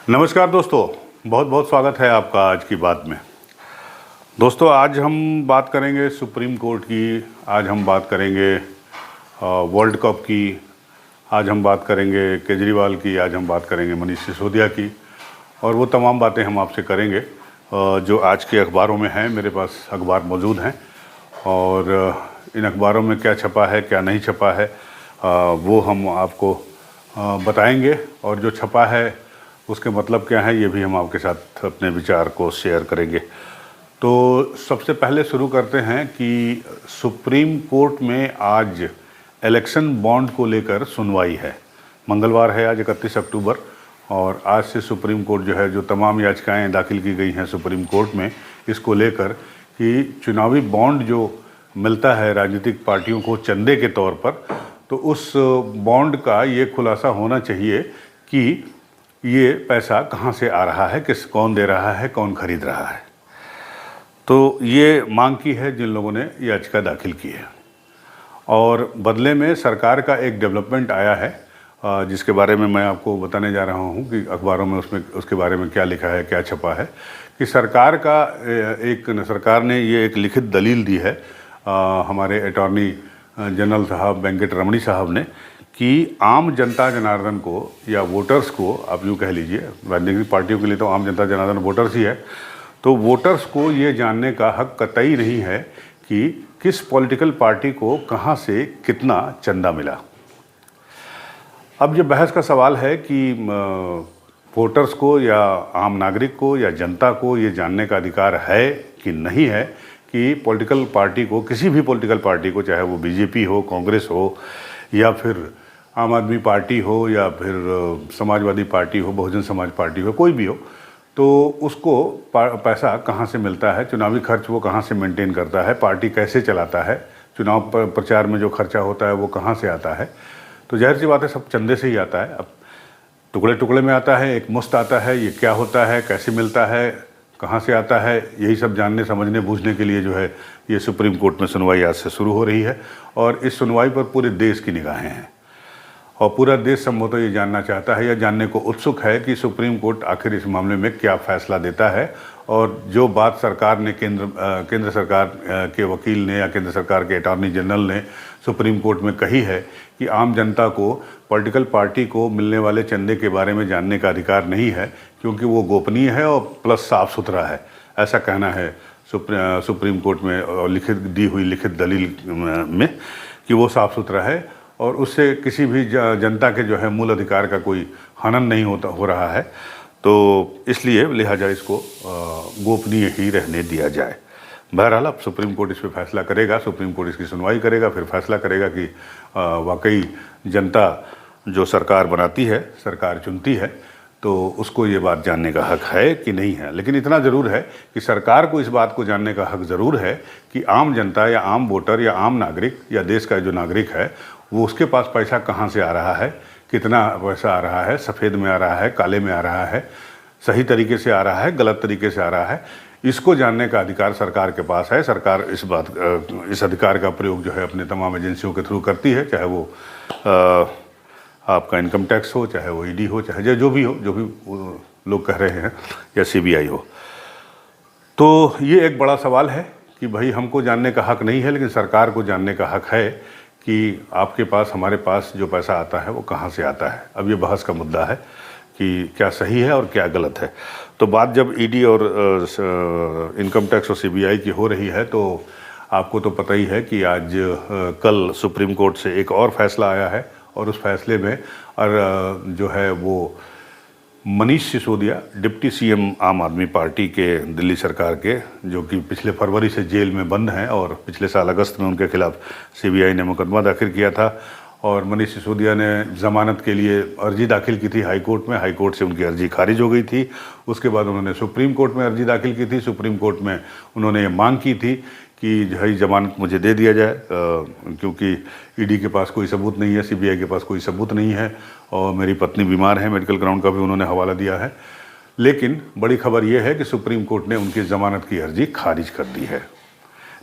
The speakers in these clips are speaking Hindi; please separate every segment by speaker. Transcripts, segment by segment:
Speaker 1: नमस्कार दोस्तों, बहुत बहुत स्वागत है आपका आज की बात में। दोस्तों, आज हम बात करेंगे सुप्रीम कोर्ट की, आज हम बात करेंगे वर्ल्ड कप की, आज हम बात करेंगे केजरीवाल की, आज हम बात करेंगे मनीष सिसोदिया की, और वो तमाम बातें हम आपसे करेंगे जो आज के अखबारों में हैं। मेरे पास अखबार मौजूद हैं और इन अखबारों में क्या छपा है, क्या नहीं छपा है, वो हम आपको बताएंगे, और जो छपा है उसके मतलब क्या है, ये भी हम आपके साथ अपने विचार को शेयर करेंगे। तो सबसे पहले शुरू करते हैं कि सुप्रीम कोर्ट में आज इलेक्शन बॉन्ड को लेकर सुनवाई है। मंगलवार है आज 31 अक्टूबर, और आज से सुप्रीम कोर्ट जो है, जो तमाम याचिकाएं दाखिल की गई हैं सुप्रीम कोर्ट में इसको लेकर कि चुनावी बॉन्ड जो मिलता है राजनीतिक पार्टियों को चंदे के तौर पर, तो उस बॉन्ड का ये खुलासा होना चाहिए कि ये पैसा कहाँ से आ रहा है, कौन दे रहा है, कौन खरीद रहा है। तो ये मांग की है जिन लोगों ने याचिका दाखिल की है, और बदले में सरकार का एक डेवलपमेंट आया है जिसके बारे में मैं आपको बताने जा रहा हूँ कि अखबारों में उसके बारे में क्या लिखा है, क्या छपा है। कि सरकार ने ये एक लिखित दलील दी है हमारे अटॉर्नी जनरल साहब वेंकट रमणी साहब ने, कि आम जनता जनार्दन को या वोटर्स को, आप यूँ कह लीजिए, राजनीतिक पार्टियों के लिए तो आम जनता जनार्दन वोटर्स ही है, तो वोटर्स को ये जानने का हक कतई नहीं है कि किस पॉलिटिकल पार्टी को कहाँ से कितना चंदा मिला। अब ये बहस का सवाल है कि वोटर्स को या आम नागरिक को या जनता को ये जानने का अधिकार है कि नहीं है कि पॉलिटिकल पार्टी को, किसी भी पॉलिटिकल पार्टी को, चाहे वो बीजेपी हो, कांग्रेस हो, या फिर आम आदमी पार्टी हो, या फिर समाजवादी पार्टी हो, बहुजन समाज पार्टी हो, कोई भी हो, तो उसको पैसा कहाँ से मिलता है, चुनावी खर्च वो कहाँ से मेंटेन करता है, पार्टी कैसे चलाता है, चुनाव प्रचार में जो खर्चा होता है वो कहाँ से आता है। तो जाहिर सी बात है, सब चंदे से ही आता है। अब टुकड़े टुकड़े में आता है, एक मुश्त आता है, ये क्या होता है, कैसे मिलता है, कहाँ से आता है, यही सब जानने, समझने, बूझने के लिए जो है ये सुप्रीम कोर्ट में सुनवाई आज से शुरू हो रही है। और इस सुनवाई पर पूरे देश की निगाहें हैं, और पूरा देश संभवतः ये जानना चाहता है या जानने को उत्सुक है कि सुप्रीम कोर्ट आखिर इस मामले में क्या फैसला देता है। और जो बात सरकार ने, केंद्र सरकार के वकील ने या केंद्र सरकार के अटॉर्नी जनरल ने सुप्रीम कोर्ट में कही है कि आम जनता को पॉलिटिकल पार्टी को मिलने वाले चंदे के बारे में जानने का अधिकार नहीं है, क्योंकि वो गोपनीय है और प्लस साफ़ सुथरा है, ऐसा कहना है सुप्रीम कोर्ट में दी हुई लिखित दलील में, कि वो साफ़ सुथरा है और उससे किसी भी जनता के जो है मूल अधिकार का कोई हनन नहीं हो रहा है। तो इसलिए लिहाजा इसको गोपनीय ही रहने दिया जाए। बहरहाल अब सुप्रीम कोर्ट इस पर फैसला करेगा, सुप्रीम कोर्ट इसकी सुनवाई करेगा, फिर फैसला करेगा कि वाकई जनता जो सरकार बनाती है, सरकार चुनती है, तो उसको ये बात जानने का हक है कि नहीं है। लेकिन इतना ज़रूर है कि सरकार को इस बात को जानने का हक ज़रूर है कि आम जनता या आम वोटर या आम नागरिक या देश का जो नागरिक है, वो उसके पास पैसा कहाँ से आ रहा है, कितना पैसा आ रहा है, सफ़ेद में आ रहा है, काले में आ रहा है, सही तरीके से आ रहा है, गलत तरीके से आ रहा है, इसको जानने का अधिकार सरकार के पास है। सरकार इस अधिकार का प्रयोग जो है अपने तमाम एजेंसियों के थ्रू करती है, चाहे वो आपका इनकम टैक्स हो, चाहे वो ईडी हो, चाहे जो भी लोग कह रहे हैं, या सीबीआई हो। तो ये एक बड़ा सवाल है कि भाई हमको जानने का हक नहीं है, लेकिन सरकार को जानने का हक है कि आपके पास, हमारे पास जो पैसा आता है वो कहाँ से आता है। अब ये बहस का मुद्दा है कि क्या सही है और क्या गलत है। तो बात जब ईडी और इनकम टैक्स और सीबीआई की हो रही है, तो आपको तो पता ही है कि आज कल सुप्रीम कोर्ट से एक और फैसला आया है, और उस फैसले में और जो है वो मनीष सिसोदिया, डिप्टी सीएम आम आदमी पार्टी के, दिल्ली सरकार के, जो कि पिछले फरवरी से जेल में बंद हैं, और पिछले साल अगस्त में उनके खिलाफ सीबीआई ने मुकदमा दाखिल किया था, और मनीष सिसोदिया ने ज़मानत के लिए अर्जी दाखिल की थी हाई कोर्ट में। हाई कोर्ट से उनकी अर्जी खारिज हो गई थी। उसके बाद उन्होंने सुप्रीम कोर्ट में अर्जी दाखिल की थी। सुप्रीम कोर्ट में उन्होंने ये मांग की थी कि भाई ज़मानत मुझे दे दिया जाए, क्योंकि ईडी के पास कोई सबूत नहीं है, सीबीआई के पास कोई सबूत नहीं है, और मेरी पत्नी बीमार है, मेडिकल ग्राउंड का भी उन्होंने हवाला दिया है। लेकिन बड़ी खबर यह है कि सुप्रीम कोर्ट ने उनकी ज़मानत की अर्जी खारिज कर दी है।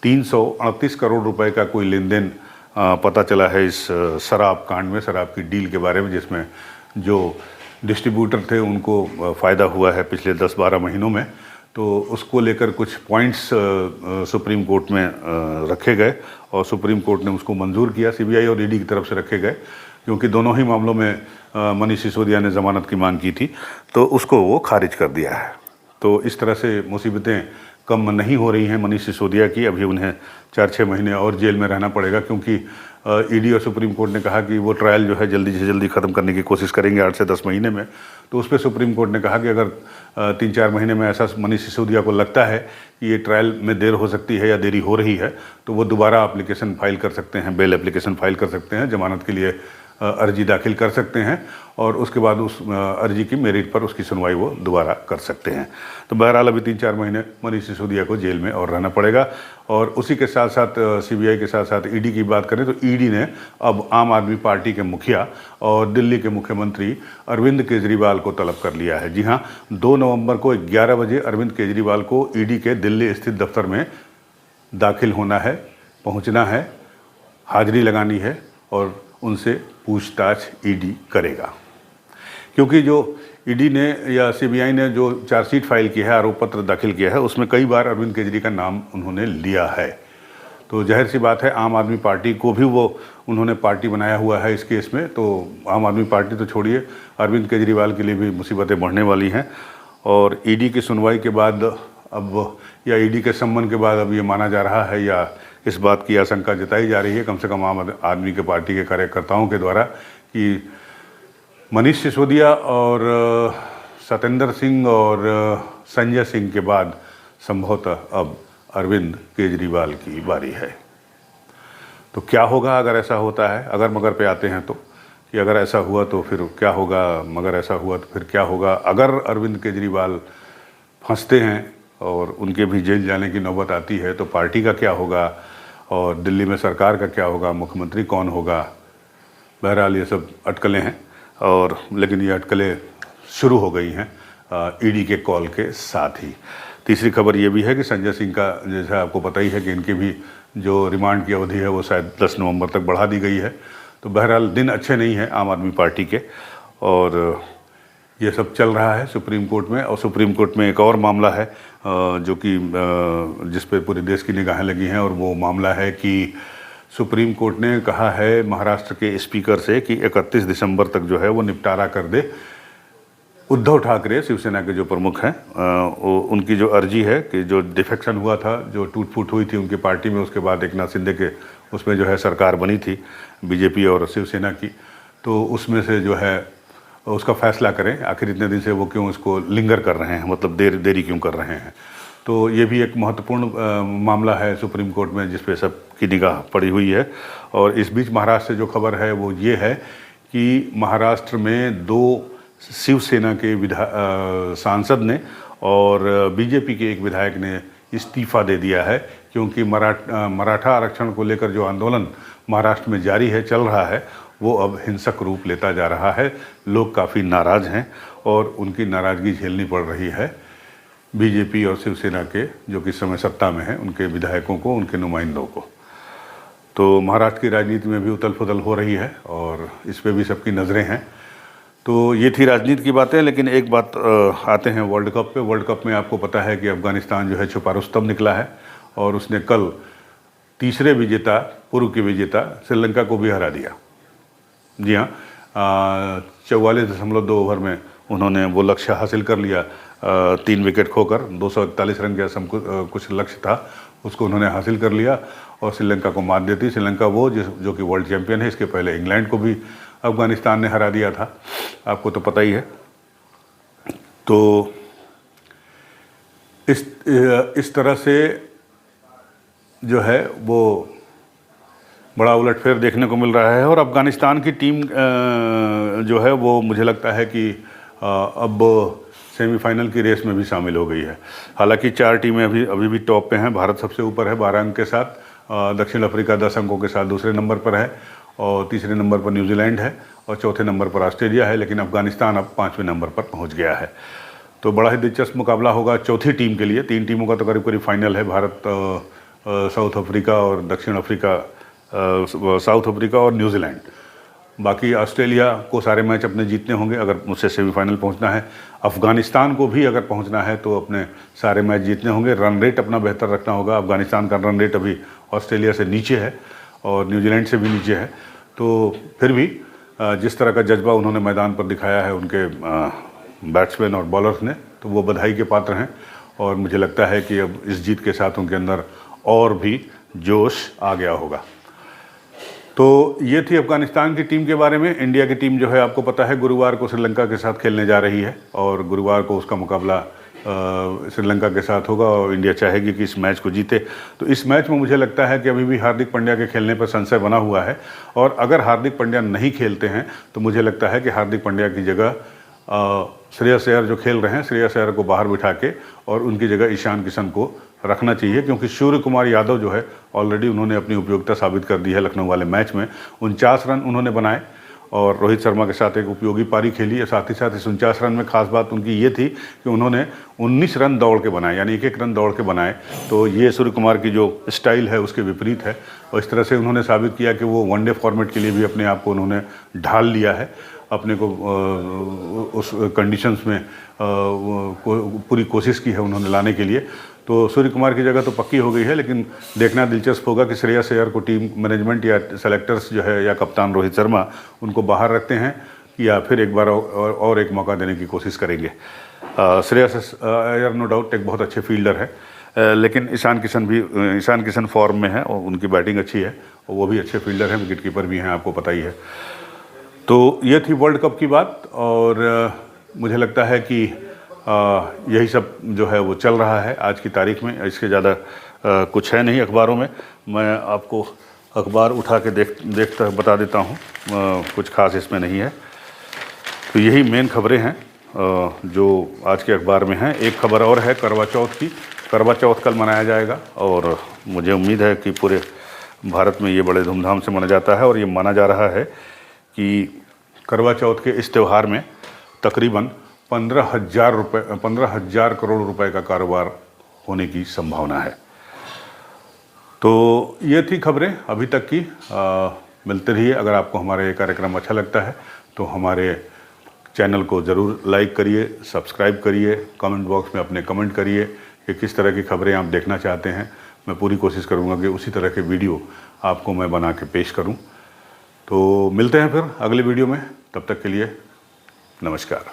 Speaker 1: 338 करोड़ रुपए का कोई लेन देन पता चला है इस शराब कांड में, शराब की डील के बारे में, जिसमें जो डिस्ट्रीब्यूटर थे उनको फ़ायदा हुआ है पिछले 10-12 महीनों में, तो उसको लेकर कुछ पॉइंट्स सुप्रीम कोर्ट में रखे गए और सुप्रीम कोर्ट ने उसको मंजूर किया। सीबीआई और ईडी की तरफ से रखे गए, क्योंकि दोनों ही मामलों में मनीष सिसोदिया ने ज़मानत की मांग की थी, तो उसको वो खारिज कर दिया है। तो इस तरह से मुसीबतें कम नहीं हो रही हैं मनीष सिसोदिया की। अभी उन्हें 4-6 महीने और जेल में रहना पड़ेगा, क्योंकि ईडी और सुप्रीम कोर्ट ने कहा कि वो ट्रायल जो है जल्दी से जल्दी ख़त्म करने की कोशिश करेंगे 8 से 10 महीने में। तो उस पर सुप्रीम कोर्ट ने कहा कि अगर 3-4 महीने में ऐसा मनीष सिसोदिया को लगता है कि ये ट्रायल में देर हो सकती है या देरी हो रही है, तो वो दोबारा एप्लीकेशन फाइल कर सकते हैं, बेल एप्लीकेशन फाइल कर सकते हैं, जमानत के लिए अर्जी दाखिल कर सकते हैं और उसके बाद उस अर्जी की मेरिट पर उसकी सुनवाई वो दोबारा कर सकते हैं। तो बहरहाल अभी 3-4 महीने मनीष सिसोदिया को जेल में और रहना पड़ेगा। और उसी के साथ साथ सीबीआई के साथ साथ ईडी की बात करें तो ईडी ने अब आम आदमी पार्टी के मुखिया और दिल्ली के मुख्यमंत्री अरविंद केजरीवाल को तलब कर लिया है। जी हाँ, 2 नवंबर को 11 बजे अरविंद केजरीवाल को ईडी के दिल्ली स्थित दफ्तर में दाखिल होना है, पहुँचना है, हाजिरी लगानी है और उनसे पूछताछ ईडी करेगा। क्योंकि जो ईडी ने या सीबीआई ने जो चार्जशीट फाइल की है, आरोप पत्र दाखिल किया है, उसमें कई बार अरविंद केजरी का नाम उन्होंने लिया है। तो जाहिर सी बात है आम आदमी पार्टी को भी वो उन्होंने पार्टी बनाया हुआ है इस केस में, तो आम आदमी पार्टी तो छोड़िए, अरविंद केजरीवाल के लिए भी मुसीबतें बढ़ने वाली हैं। और ईडी की सुनवाई के बाद अब या ईडी के सम्मन के बाद अब ये माना जा रहा है या इस बात की आशंका जताई जा रही है, कम से कम आम आदमी के पार्टी के कार्यकर्ताओं के द्वारा, कि मनीष सिसोदिया और सत्येंद्र सिंह और संजय सिंह के बाद संभवतः अब अरविंद केजरीवाल की बारी है। तो क्या होगा अगर ऐसा होता है? अगर मगर पे आते हैं तो कि अगर ऐसा हुआ तो फिर क्या होगा, मगर ऐसा हुआ तो फिर क्या होगा? अगर अरविंद केजरीवाल फंसते हैं और उनके भी जेल जाने की नौबत आती है तो पार्टी का क्या होगा और दिल्ली में सरकार का क्या होगा, मुख्यमंत्री कौन होगा? बहरहाल ये सब अटकलें हैं, और लेकिन ये अटकलें शुरू हो गई हैं ईडी के कॉल के साथ ही। तीसरी खबर ये भी है कि संजय सिंह का, जैसा आपको पता ही है कि इनकी भी जो रिमांड की अवधि है वो शायद 10 नवंबर तक बढ़ा दी गई है। तो बहरहाल दिन अच्छे नहीं हैं आम आदमी पार्टी के, और ये सब चल रहा है सुप्रीम कोर्ट में। और सुप्रीम कोर्ट में एक और मामला है जो कि जिस पे पूरे देश की निगाहें लगी हैं, और वो मामला है कि सुप्रीम कोर्ट ने कहा है महाराष्ट्र के स्पीकर से कि 31 दिसंबर तक जो है वो निपटारा कर दे। उद्धव ठाकरे शिवसेना के जो प्रमुख हैं, उनकी जो अर्जी है कि जो डिफेक्शन हुआ था, जो टूट फूट हुई थी उनकी पार्टी में, उसके बाद एकनाथ शिंदे के उसमें जो है सरकार बनी थी बीजेपी और शिवसेना की, तो उसमें से जो है उसका फैसला करें आखिर इतने दिन से वो क्यों इसको लिंगर कर रहे हैं, मतलब देरी क्यों कर रहे हैं। तो ये भी एक महत्वपूर्ण मामला है सुप्रीम कोर्ट में, जिस पे सबकी निगाह पड़ी हुई है। और इस बीच महाराष्ट्र से जो खबर है वो ये है कि महाराष्ट्र में 2 शिवसेना के सांसद ने और बीजेपी के एक विधायक ने इस्तीफ़ा दे दिया है, क्योंकि मराठा आरक्षण को लेकर जो आंदोलन महाराष्ट्र में जारी है, चल रहा है, वो अब हिंसक रूप लेता जा रहा है। लोग काफ़ी नाराज़ हैं और उनकी नाराज़गी झेलनी पड़ रही है बीजेपी और शिवसेना के, जो कि इस समय सत्ता में हैं, उनके विधायकों को, उनके नुमाइंदों को। तो महाराष्ट्र की राजनीति में भी उथल पुथल हो रही है और इस पे भी सबकी नज़रें हैं। तो ये थी राजनीति की बातें। लेकिन एक बात आते हैं वर्ल्ड कप पे। वर्ल्ड कप में आपको पता है कि अफ़गानिस्तान जो है छुपा रुस्तम निकला है और उसने कल तीसरे विजेता, पूर्व के विजेता श्रीलंका को भी हरा दिया। जी हाँ, 44.2 ओवर में उन्होंने वो लक्ष्य हासिल कर लिया। 3 विकेट खोकर 241 रन का कुछ लक्ष्य था, उसको उन्होंने हासिल कर लिया और श्रीलंका को मात देती। श्रीलंका वो जो कि वर्ल्ड चैंपियन है, इसके पहले इंग्लैंड को भी अफ़गानिस्तान ने हरा दिया था, आपको तो पता ही है। तो इस तरह से जो है वो बड़ा उलटफेर देखने को मिल रहा है। और अफ़गानिस्तान की टीम जो है वो मुझे लगता है कि अब सेमीफाइनल की रेस में भी शामिल हो गई है। हालांकि 4 टीमें अभी भी टॉप पे हैं। भारत सबसे ऊपर है 12 अंक के साथ, दक्षिण अफ्रीका 10 अंकों के साथ दूसरे नंबर पर है, और तीसरे नंबर पर न्यूजीलैंड है, और चौथे नंबर पर ऑस्ट्रेलिया है। लेकिन अफ़गानिस्तान अब 5वें नंबर पर पहुँच गया है। तो बड़ा ही दिलचस्प मुकाबला होगा चौथी टीम के लिए। 3 टीमों का तो करीब फाइनल है, भारत, साउथ अफ्रीका और दक्षिण अफ्रीका, साउथ अफ्रीका और न्यूजीलैंड। बाकी ऑस्ट्रेलिया को सारे मैच अपने जीतने होंगे अगर मुझसे सेमीफाइनल पहुंचना है। अफ़गानिस्तान को भी अगर पहुंचना है तो अपने सारे मैच जीतने होंगे। रन रेट अपना बेहतर रखना होगा। अफ़गानिस्तान का रन रेट अभी ऑस्ट्रेलिया से नीचे है और न्यूजीलैंड से भी नीचे है। तो फिर भी जिस तरह का जज्बा उन्होंने मैदान पर दिखाया है उनके बैट्समैन और बॉलर्स ने, तो वो बधाई के पात्र हैं। और मुझे लगता है कि अब इस जीत के साथ उनके अंदर और भी जोश आ गया होगा। तो ये थी अफ़गानिस्तान की टीम के बारे में। इंडिया की टीम जो है आपको पता है गुरुवार को श्रीलंका के साथ खेलने जा रही है और गुरुवार को उसका मुकाबला श्रीलंका के साथ होगा और इंडिया चाहेगी कि इस मैच को जीते। तो इस मैच में मुझे लगता है कि अभी भी हार्दिक पांड्या के खेलने पर संशय बना हुआ है और अगर हार्दिक पांड्या नहीं खेलते हैं तो मुझे लगता है कि हार्दिक पांड्या की जगह श्रेयस अय्यर जो खेल रहे हैं, श्रेयस अय्यर को बाहर बिठा के और उनकी जगह ईशान किशन को रखना चाहिए, क्योंकि सूर्य कुमार यादव जो है ऑलरेडी उन्होंने अपनी उपयोगिता साबित कर दी है। लखनऊ वाले मैच में 49 रन उन्होंने बनाए और रोहित शर्मा के साथ एक उपयोगी पारी खेली है। साथ ही साथ इस 49 रन में खास बात उनकी ये थी कि उन्होंने 19 रन दौड़ के बनाए, यानी एक रन दौड़ के बनाए। तो ये सूर्य कुमार की जो स्टाइल है उसके विपरीत है और इस तरह से उन्होंने साबित किया कि वो वनडे फॉर्मेट के लिए भी अपने आप को उन्होंने ढाल लिया है। अपने को उस कंडीशंस में पूरी कोशिश की है उन्होंने लाने के लिए। तो सूर्य कुमार की जगह तो पक्की हो गई है, लेकिन देखना दिलचस्प होगा कि श्रेयस अय्यर को टीम मैनेजमेंट या सेलेक्टर्स जो है या कप्तान रोहित शर्मा उनको बाहर रखते हैं या फिर एक बार और एक मौका देने की कोशिश करेंगे। श्रेयस अय्यर नो डाउट एक बहुत अच्छे फील्डर है, लेकिन ईशान किशन फॉर्म में है और उनकी बैटिंग अच्छी है और वो भी अच्छे फील्डर हैं, विकेट कीपर भी हैं, आपको पता ही है। तो ये थी वर्ल्ड कप की बात और मुझे लगता है कि यही सब जो है वो चल रहा है आज की तारीख में। इसके ज़्यादा कुछ है नहीं अखबारों में। मैं आपको अखबार उठा के देखता बता देता हूँ, कुछ खास इसमें नहीं है। तो यही मेन खबरें हैं जो आज के अखबार में हैं। एक खबर और है करवा चौथ की। करवा चौथ कल मनाया जाएगा और मुझे उम्मीद है कि पूरे भारत में ये बड़े धूमधाम से मनाया जाता है और ये माना जा रहा है कि करवा चौथ के इस त्यौहार में तकरीबन 15,000 करोड़ रुपए का कारोबार होने की संभावना है। तो ये थी खबरें अभी तक की। मिलते रहिए। अगर आपको हमारा ये कार्यक्रम अच्छा लगता है तो हमारे चैनल को ज़रूर लाइक करिए, सब्सक्राइब करिए, कमेंट बॉक्स में अपने कमेंट करिए कि किस तरह की खबरें आप देखना चाहते हैं। मैं पूरी कोशिश करूँगा कि उसी तरह के वीडियो आपको मैं बना के पेश करूँ। तो मिलते हैं फिर अगले वीडियो में। तब तक के लिए नमस्कार।